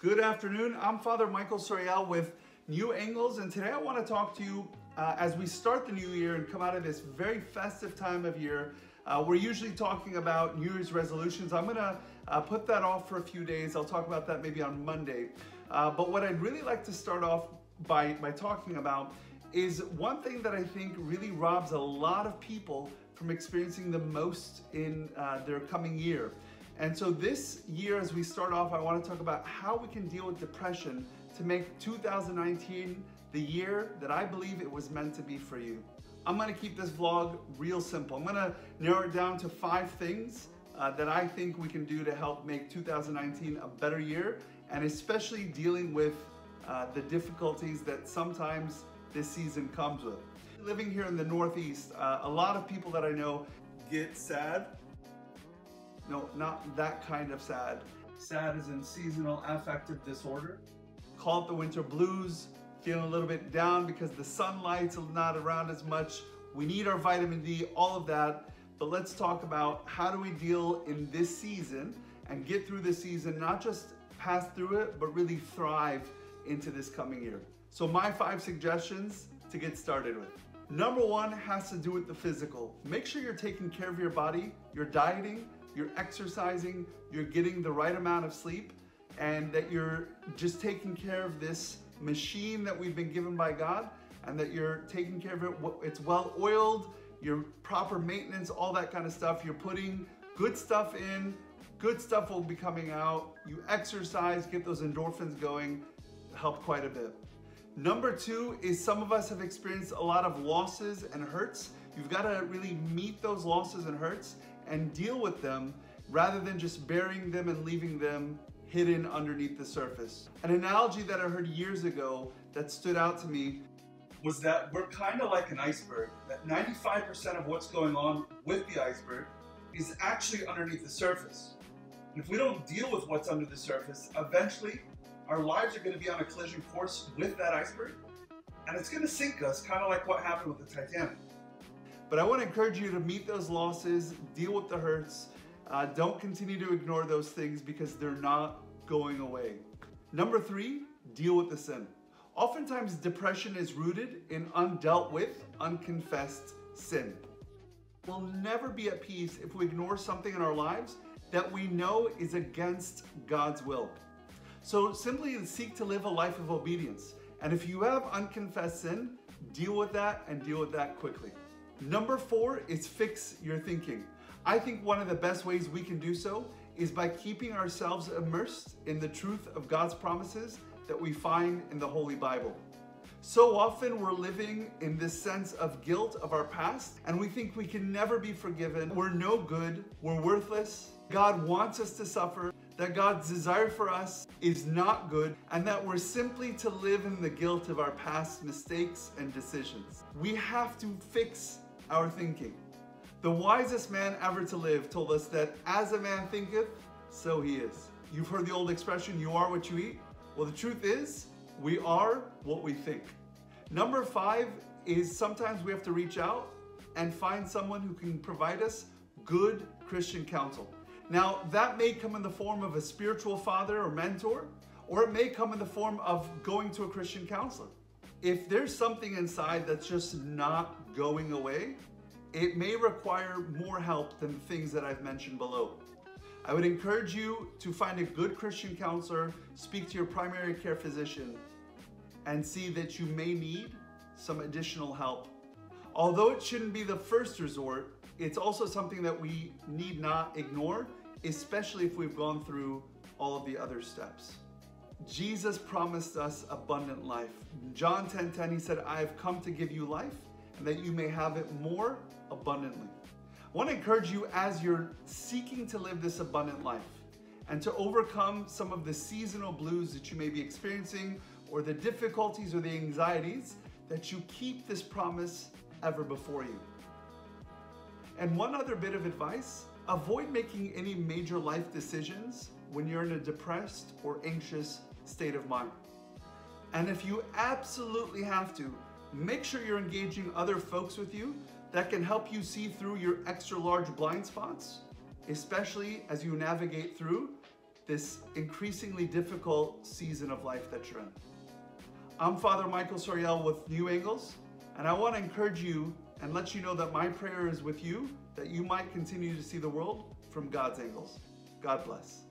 Good afternoon. I'm Father Michael Sorial with New Angles, and today I want to talk to you as we start the new year and come out of this very festive time of year. We're usually talking about New Year's resolutions. I'm going to put that off for a few days. I'll talk about that maybe on Monday. But what I'd really like to start off by talking about is one thing that I think really robs a lot of people from experiencing the most in their coming year. And so this year, as we start off, I want to talk about how we can deal with depression to make 2019 the year that I believe it was meant to be for you. I'm going to keep this vlog real simple. I'm going to narrow it down to 5 things that I think we can do to help make 2019 a better year, and especially dealing with the difficulties that sometimes this season comes with. Living here in the Northeast, a lot of people that I know get sad. No, not that kind of sad. Sad as in seasonal affective disorder. Call it the winter blues, feeling a little bit down because the sunlight's not around as much. We need our vitamin D, all of that. But let's talk about how do we deal in this season and get through this season, not just pass through it, but really thrive into this coming year. So my 5 suggestions to get started with. Number 1 has to do with the physical. Make sure you're taking care of your body, you're dieting, you're exercising, you're getting the right amount of sleep, and that you're just taking care of this machine that we've been given by God, and that you're taking care of it. It's well oiled, your proper maintenance, all that kind of stuff. You're putting good stuff in, good stuff will be coming out. You exercise, get those endorphins going, help quite a bit. Number 2 is some of us have experienced a lot of losses and hurts. You've got to really meet those losses and hurts and deal with them rather than just burying them and leaving them hidden underneath the surface. An analogy that I heard years ago that stood out to me was that we're kind of like an iceberg, that 95% of what's going on with the iceberg is actually underneath the surface. And if we don't deal with what's under the surface, eventually our lives are going to be on a collision course with that iceberg, and it's going to sink us, kind of like what happened with the Titanic. But I want to encourage you to meet those losses, deal with the hurts. Don't continue to ignore those things because they're not going away. Number 3, deal with the sin. Oftentimes, depression is rooted in undealt with, unconfessed sin. We'll never be at peace if we ignore something in our lives that we know is against God's will. So simply seek to live a life of obedience. And if you have unconfessed sin, deal with that and deal with that quickly. Number 4 is fix your thinking. I think one of the best ways we can do so is by keeping ourselves immersed in the truth of God's promises that we find in the Holy Bible. So often we're living in this sense of guilt of our past, and we think we can never be forgiven. We're no good, we're worthless. God wants us to suffer, that God's desire for us is not good, and that we're simply to live in the guilt of our past mistakes and decisions. We have to fix our thinking. The wisest man ever to live told us that as a man thinketh, so he is. You've heard the old expression, you are what you eat. Well, the truth is, we are what we think. Number 5 is sometimes we have to reach out and find someone who can provide us good Christian counsel. Now, that may come in the form of a spiritual father or mentor, or it may come in the form of going to a Christian counselor. If there's something inside that's just not going away, it may require more help than the things that I've mentioned below. I would encourage you to find a good Christian counselor, speak to your primary care physician, and see that you may need some additional help. Although it shouldn't be the first resort, it's also something that we need not ignore, especially if we've gone through all of the other steps. Jesus promised us abundant life. In John 10:10, he said, I have come to give you life and that you may have it more abundantly. I want to encourage you as you're seeking to live this abundant life and to overcome some of the seasonal blues that you may be experiencing or the difficulties or the anxieties, that you keep this promise ever before you. And one other bit of advice, avoid making any major life decisions when you're in a depressed or anxious state of mind. And if you absolutely have to, make sure you're engaging other folks with you that can help you see through your extra large blind spots especially as you navigate through this increasingly difficult season of life that you're in. I'm Father Michael Sorial with New Angles, and I want to encourage you and let you know that my prayer is with you, that you might continue to see the world from God's angles. God bless.